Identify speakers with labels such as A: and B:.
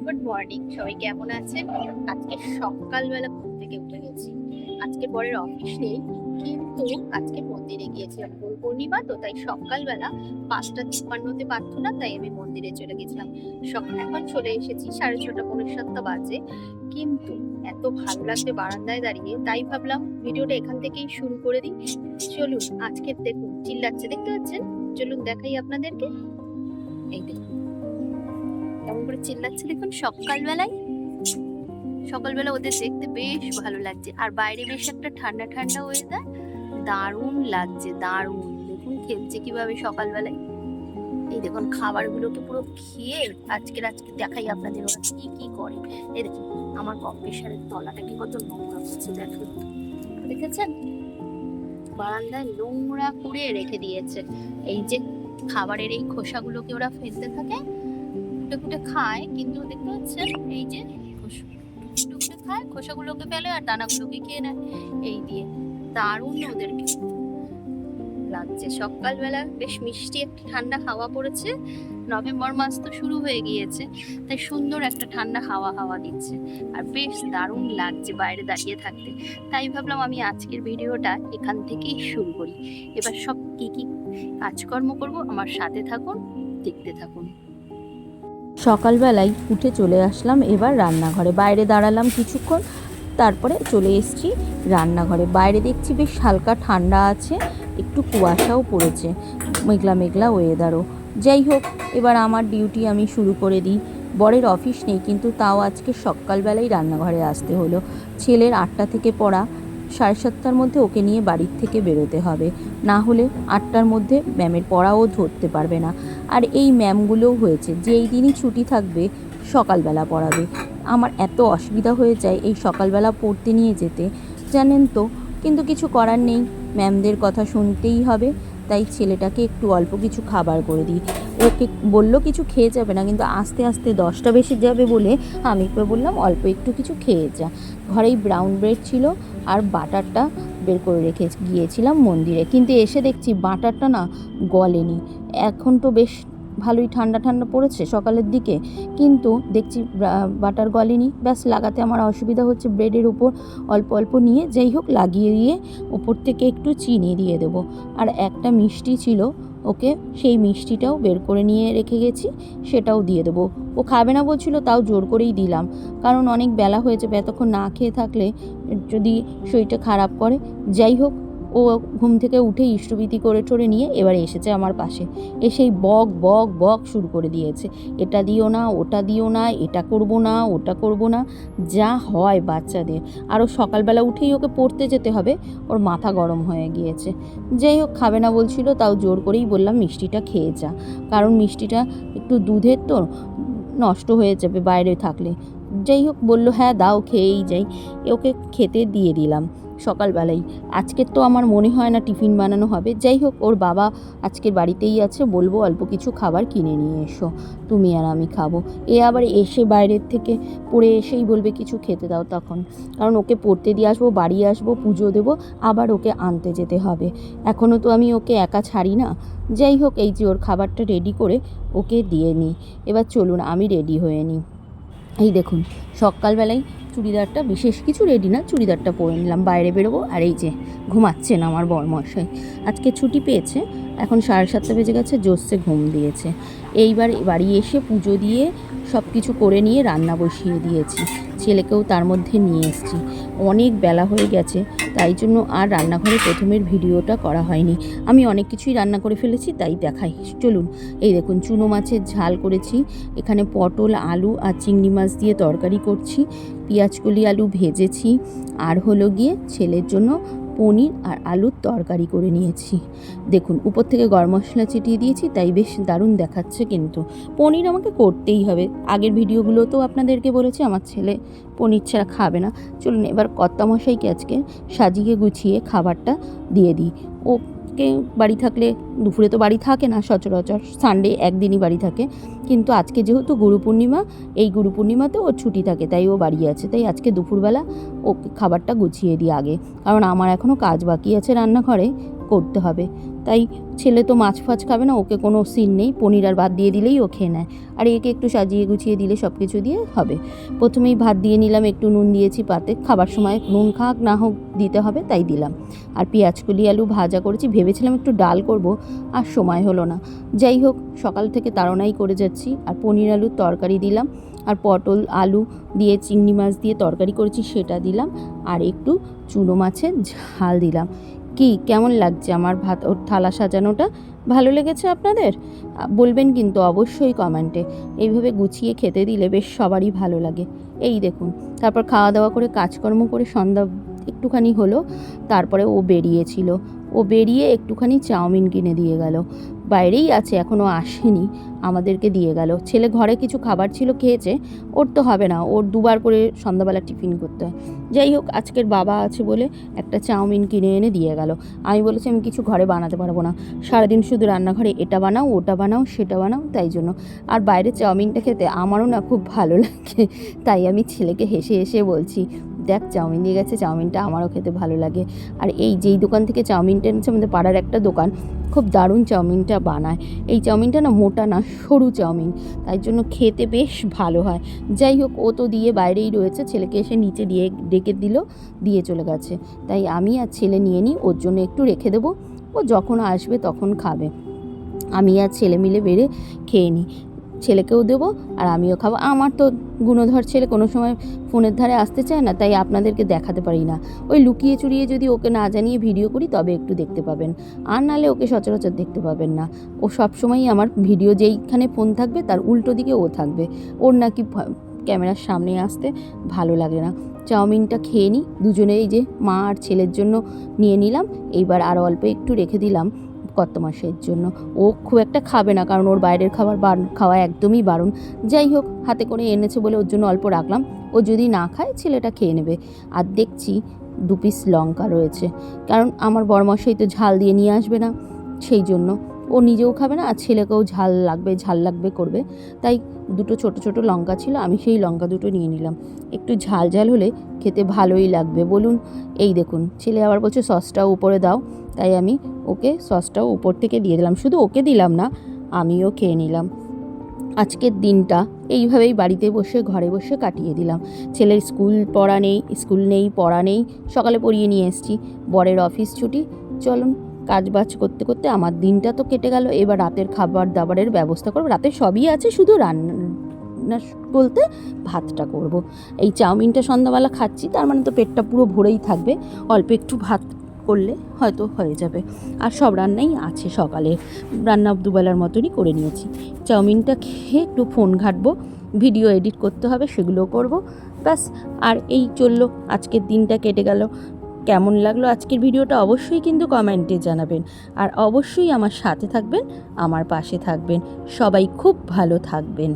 A: Good morning, সবাই কেমন আছেন? আজকে সকালবেলা ঘুম থেকে উঠে গেছি। আজকে পরের অফিস নেই, কিন্তু আজকে মন্দিরে গিয়েছিলাম। দোল পূর্ণিমা তো, তাই সকালবেলা 5:53-তে প্রার্থনা, তাই আমি মন্দিরে চলে গেছিলাম। এখন চলে এসেছি 6:30, 6:45 বাজে। কিন্তু এত ভালো লাগছে বারান্দায় দাঁড়িয়ে, তাই ভাবলাম ভিডিওটা এখান থেকেই শুরু করে দিই। চলুন, আজকে দেখুন চিল্লাচ্ছে, দেখতে পাচ্ছেন? চলুন দেখাই আপনাদেরকে। এই দেখুন কেমন করে চিল্লাচ্ছে, দেখুন সকালবেলায়। সকালবেলা ওদের দেখতে বেশ ভালো লাগছে, আর বাইরে বেশ একটা ঠান্ডা ঠান্ডা ওয়েদার, দারুণ লাগছে, দারুণ। দেখুন খেলছে কিভাবে সকালবেলায়। এই দেখুন খাবারগুলোকে পুরো খেয়ে আজকে দেখাই আপনাদের ওরা কি কি করে। এই দেখুন আমার কম্প্রেসারের তলাটাকে কত নোংরা করছে, দেখুন, দেখেছেন? বারান্দায় নোংরা করে রেখে দিয়েছে। এই যে খাবারের এই খোসাগুলোকে ওরা ফেলতে থাকে, কুটে কুটে খায়, কিন্তু দেখতে পাচ্ছেন এই যে কুটে খায়, খোসাগুলোকে ফেলে আর দানাগুলোকে খেয়ে নেয়। এই দিয়ে দারুণ ওদেরকে লাগছে। সকালবেলা বেশ মিষ্টি একটা ঠান্ডা হাওয়া পড়েছে। নভেম্বর মাস তো শুরু হয়ে গিয়েছে, তাই সুন্দর একটা ঠান্ডা হাওয়া হাওয়া দিচ্ছে, আর বেশ দারুণ লাগছে বাইরে দাঁড়িয়ে থাকতে। তাই ভাবলাম আমি আজকের ভিডিওটা এখান থেকেই শুরু করি। এবার সব কি কি কাজকর্ম করব, আমার সাথে থাকুন, দেখতে থাকুন।
B: সকালবেলায় উঠে চলে আসলাম এবার রান্নাঘরে। বাইরে দাঁড়ালাম কিছুক্ষণ, তারপরে চলে এসেছি রান্নাঘরে। বাইরে দেখছি বেশ হালকা ঠান্ডা আছে, একটু কুয়াশাও পড়েছে, মেঘলা মেঘলা ওয়েদারও। যাই হোক, এবার আমার ডিউটি আমি শুরু করে দিই। বরের অফিস নেই, কিন্তু তাও আজকে সকালবেলাই রান্নাঘরে আসতে হলো। ছেলের 8টা থেকে পড়া, 7:30টার মধ্যে ওকে নিয়ে বাড়ির থেকে বেরোতে হবে, না হলে 8টার মধ্যে ম্যামের পড়াও ধরতে পারবে না। আর এই ম্যামগুলোও হয়েছে যে এই দিনই ছুটি থাকবে সকালবেলা পড়াবে। আমার এত অসুবিধা হয়ে যায় এই সকালবেলা পড়তে নিয়ে যেতে, জানেন তো। কিন্তু কিছু করার নেই, ম্যামদের কথা শুনতেই হবে। তাই ছেলেটাকে একটু অল্প কিছু খাবার করে দিই। ওকে বলল কিছু খেয়ে যাবে না, কিন্তু আস্তে আস্তে 10টা বেশি যাবে বলে আমি ওকে বললাম অল্প একটু কিছু খেয়ে যা। ঘরেই ব্রাউন ব্রেড ছিল আর বাটারটা বের করে রেখে গিয়েছিলাম মন্দিরে, কিন্তু এসে দেখছি বাটারটা না গলেনি। এখন তো বেশ ভালোই ঠান্ডা ঠান্ডা পড়েছে সকালের দিকে, কিন্তু দেখছি বাটার গলেনি। ব্যাস লাগাতে আমার অসুবিধা হচ্ছে, ব্রেডের উপর অল্প অল্প নিয়ে যাই হোক লাগিয়ে দিয়ে ওপর থেকে একটু চিনি দিয়ে দেবো। আর একটা মিষ্টি ছিল, ওকে সেই মিষ্টিটাও বের করে নিয়ে রেখে গেছি, সেটাও দিয়ে দেবো। ও খাবে না বলছিল, তাও জোর করেই দিলাম, কারণ অনেক বেলা হয়েছে, এতক্ষণ না খেয়ে থাকলে যদি শরীরটা খারাপ করে। যাই হোক, ও ঘুম থেকে উঠে ইষ্টভীতি করে টোরে নিয়ে এবার এসেছে আমার পাশে, এসেই বক বক বক শুরু করে দিয়েছে। এটা দিও না, ওটা দিও না, এটা করব না, ওটা করব না, যা হয় বাচ্চাদের। আরও সকালবেলা উঠেই ওকে পড়তে যেতে হবে, ওর মাথা গরম হয়ে গিয়েছে। যাই হোক, খাবে না বলছিল, তাও জোর করেই বললাম মিষ্টিটা খেয়ে যা, কারণ মিষ্টিটা একটু দুধের তো, নষ্ট হয়ে যাবে বাইরে থাকলে। যাই হোক, বললো হ্যাঁ দাও, খেয়েই যাই। ওকে খেতে দিয়ে দিলাম সকালবেলাই। আজকের তো আমার মনে হয় না টিফিন বানানো হবে। যাই হোক, ওর বাবা আজকের বাড়িতেই আছে, বলবো অল্প কিছু খাবার কিনে নিয়ে এসো, তুমি আর আমি খাবো। এ আবার এসে বাইরের থেকে পড়ে এসেই বলবে কিছু খেতে দাও তখন, কারণ ওকে পড়তে দিয়ে আসবো, বাড়ি আসবো, পুজো দেবো, আবার ওকে আনতে যেতে হবে। এখনও তো আমি ওকে একা ছাড়ি না। যাই হোক, এই যে ওর খাবারটা রেডি করে ওকে দিয়ে নিই। এবার চলুন আমি রেডি হয়ে নিই। এই দেখুন সকালবেলায় চুড়িদারটা, বিশেষ কিছু রেডি না, চুড়িদারটা পরে নিলাম, বাইরে বেরোবো। আর এই যে ঘুমাচ্ছেন আমার বরমশাই, আজকে ছুটি পেয়েছে। এখন 7:30 বেজে গেছে, জোরসে ঘুম দিয়েছে। এইবার বাড়ি এসে পুজো দিয়ে সব কিছু করে নিয়ে রান্না বসিয়ে দিয়েছি, ছেলেকেও তার মধ্যে নিয়ে এসেছি। অনেক বেলা হয়ে গেছে, তাই জন্য আর রান্নাঘরে প্রথমের ভিডিওটা করা হয়নি। আমি অনেক কিছুই রান্না করে ফেলেছি, তাই দেখাই। চলুন, এই দেখুন চুনো মাছের ঝাল করেছি, এখানে পটল, আলু আর চিংড়ি মাছ দিয়ে তরকারি করছি, পেঁয়াজকলি আলু ভেজেছি, আর হলো গিয়ে ছেলের জন্য পনির আর আলুর তরকারি করে নিয়েছি। দেখুন উপর থেকে গরম মশলা ছিটিয়ে দিয়েছি, তাই বেশ দারুণ দেখাচ্ছে। কিন্তু পনির আমাকে করতেই হবে, আগের ভিডিওগুলোতেও আপনাদেরকে বলেছি আমার ছেলে পনির ছাড়া খাবে না। চলুন এবার কর্তামশাইকে আজকে সাজিয়ে গুছিয়ে খাবারটা দিয়ে দিই। ওকে বাড়ি থাকলে, দুপুরে তো বাড়ি থাকে না সচরাচর, সানডে একদিনই বাড়ি থাকে, কিন্তু আজকে যেহেতু গুরু পূর্ণিমা, এই গুরু পূর্ণিমাতে ওর ছুটি থাকে, তাই ও বাড়ি আছে। তাই আজকে দুপুরবেলা ওকে খাবারটা গুছিয়ে দিই আগে, কারণ আমার এখনও কাজ বাকি আছে রান্নাঘরে। করতে হবে। তাই ছেলে তো মাছ ফাছ খাবে না, ওকে কোনো সিন নেই, পনির আর ভাত দিয়ে দিলেই ও খেয়ে নেয়। আর একে একটু সাজিয়ে গুছিয়ে দিলে সব কিছু দিয়ে হবে। প্রথমেই ভাত দিয়ে নিলাম, একটু নুন দিয়েছি পাতে, খাবার সময় নুন খাক না হোক দিতে হবে, তাই দিলাম। আর পেঁয়াজকলি আলু ভাজা করেছি, ভেবেছিলাম একটু ডাল করব, আর সময় হলো না। যাই হোক, সকাল থেকে তাড়নাই করে যাচ্ছি। আর পনির আলুর তরকারি দিলাম, আর পটল আলু দিয়ে চিংড়ি মাছ দিয়ে তরকারি করেছি সেটা দিলাম, আর একটু চুনো মাছের ঝাল দিলাম। কি কেমন লাগছে আমার ভাত ওর থালা সাজানোটা? ভালো লেগেছে আপনাদের? বলবেন কিন্তু অবশ্যই কমেন্টে। এইভাবে গুছিয়ে খেতে দিলে বেশ সবারই ভালো লাগে। এই দেখুন, তারপর খাওয়া দাওয়া করে কাজকর্ম করে সন্ধ্যা একটুখানি হলো, তারপরে ও বেরিয়েছিল। ও বেরিয়ে একটুখানি চাউমিন কিনে দিয়ে গেল। বাইরেই আছে, এখনও আসেনি, আমাদেরকে দিয়ে গেল। ছেলে ঘরে কিছু খাবার ছিল খেয়েছে, ওর তো হবে না, ওর দুবার করে সন্ধ্যাবেলা টিফিন করতে হয়। যাই হোক, আজকের বাবা আছে বলে একটা চাউমিন কিনে এনে দিয়ে গেল। আমি বলেছি আমি কিছু ঘরে বানাতে পারবো না, সারাদিন শুধু রান্নাঘরে এটা বানাও ওটা বানাও সেটা বানাও, তাই জন্য। আর বাইরে চাউমিনটা খেতে আমারও না খুব ভালো লাগে, তাই আমি ছেলেকে হেসে হেসে বলছি, দেখ চাউমিন দিয়ে গেছে, চাউমিনটা আমারও খেতে ভালো লাগে। আর এই যেই দোকান থেকে চাউমিনটা এনেছে, আমাদের পাড়ার একটা দোকান, খুব দারুণ চাউমিনটা বানায়। এই চাউমিনটা না মোটা না, সরু চাউমিন, তাই জন্য খেতে বেশ ভালো হয়। যাই হোক, ও তো দিয়ে বাইরেই রয়েছে, ছেলেকে এসে নিচে দিয়ে ডেকে দিল, দিয়ে চলে গেছে। তাই আমি আর ছেলে নিয়ে নিই, ওর জন্য একটু রেখে দেবো, ও যখন আসবে তখন খাবে। আমি আর ছেলে মিলে বেড়ে খেয়ে নিই, ছেলেকেও দেবো আর আমিও খাবো। আমার তো গুণধর ছেলে কোনো সময় ফোনের ধারে আসতে চায় না, তাই আপনাদেরকে দেখাতে পারি না। ওই লুকিয়ে চুরিয়ে যদি ওকে না জানিয়ে ভিডিও করি তবে একটু দেখতে পাবেন, আর নাহলে ওকে সচরাচর দেখতে পাবেন না। ও সবসময়ই আমার ভিডিও, যেইখানে ফোন থাকবে তার উল্টো দিকে ও থাকবে। ওর নাকি ক্যামেরার সামনে আসতে ভালো লাগে না। চাউমিনটা খেয়ে নিই দুজনেই, যে মা আর ছেলের জন্য নিয়ে নিলাম। এইবার আরও অল্প একটু রেখে দিলাম কর্তমাসের জন্য। ও খুব একটা খাবে না, কারণ ওর বাইরের খাবার খাওয়া একদমই বারণ। যাই হোক, হাতে করে এনেছে বলে ওর জন্য অল্প রাখলাম, ও যদি না খায় ছেলেটা খেয়ে নেবে। আর দেখছি 2 পিস লঙ্কা রয়েছে, কারণ আমার বড়মশাই তো ঝাল দিয়ে নিয়ে আসবে না, সেই জন্য ও নিজেও খাবে না আর ছেলেকেও ঝাল লাগবে করবে। তাই দুটো ছোট ছোট লঙ্কা ছিল, আমি সেই লঙ্কা দুটো নিয়ে নিলাম। একটু ঝাল ঝাল হলে খেতে ভালোই লাগবে বলুন। এই দেখুন, ছেলে আবার বলছে সসটাও উপরে দাও, তাই আমি ওকে সসটাও উপর থেকে দিয়ে দিলাম। শুধু ওকে দিলাম না, আমিও খেয়ে নিলাম। আজকের দিনটা এইভাবেই বাড়িতে বসে ঘরে বসে কাটিয়ে দিলাম। ছেলের স্কুল নেই পড়া নেই, সকালে পড়িয়ে নিয়ে এসেছি, বরের অফিস ছুটি। চলুন, কাজবাজ করতে করতে আমার দিনটা তো কেটে গেল। এবার রাতের খাবার দাবারের ব্যবস্থা করব। রাতে সবই আছে, শুধু রান্না বলতে ভাতটা করব। এই চাউমিনটা সন্ধ্যাবেলা খাচ্ছি, তার মানে তো পেটটা পুরো ভরেই থাকবে, অল্প একটু ভাত করলে হয়তো হয়ে যাবে। আর সব রান্নাই আছে, সকালে রান্না দুবেলার মতনই করে নিয়েছি। চাউমিনটা খেয়ে একটু ফোন ঘাঁটবো, ভিডিও এডিট করতে হবে, সেগুলো করব, ব্যাস। আর এই চললো, আজকের দিনটা কেটে গেল। কেমন লাগলো আজকের ভিডিওটা অবশ্যই কিন্তু কমেন্টে জানাবেন। আর অবশ্যই আমার সাথে থাকবেন, আমার পাশে থাকবেন। সবাই খুব ভালো থাকবেন।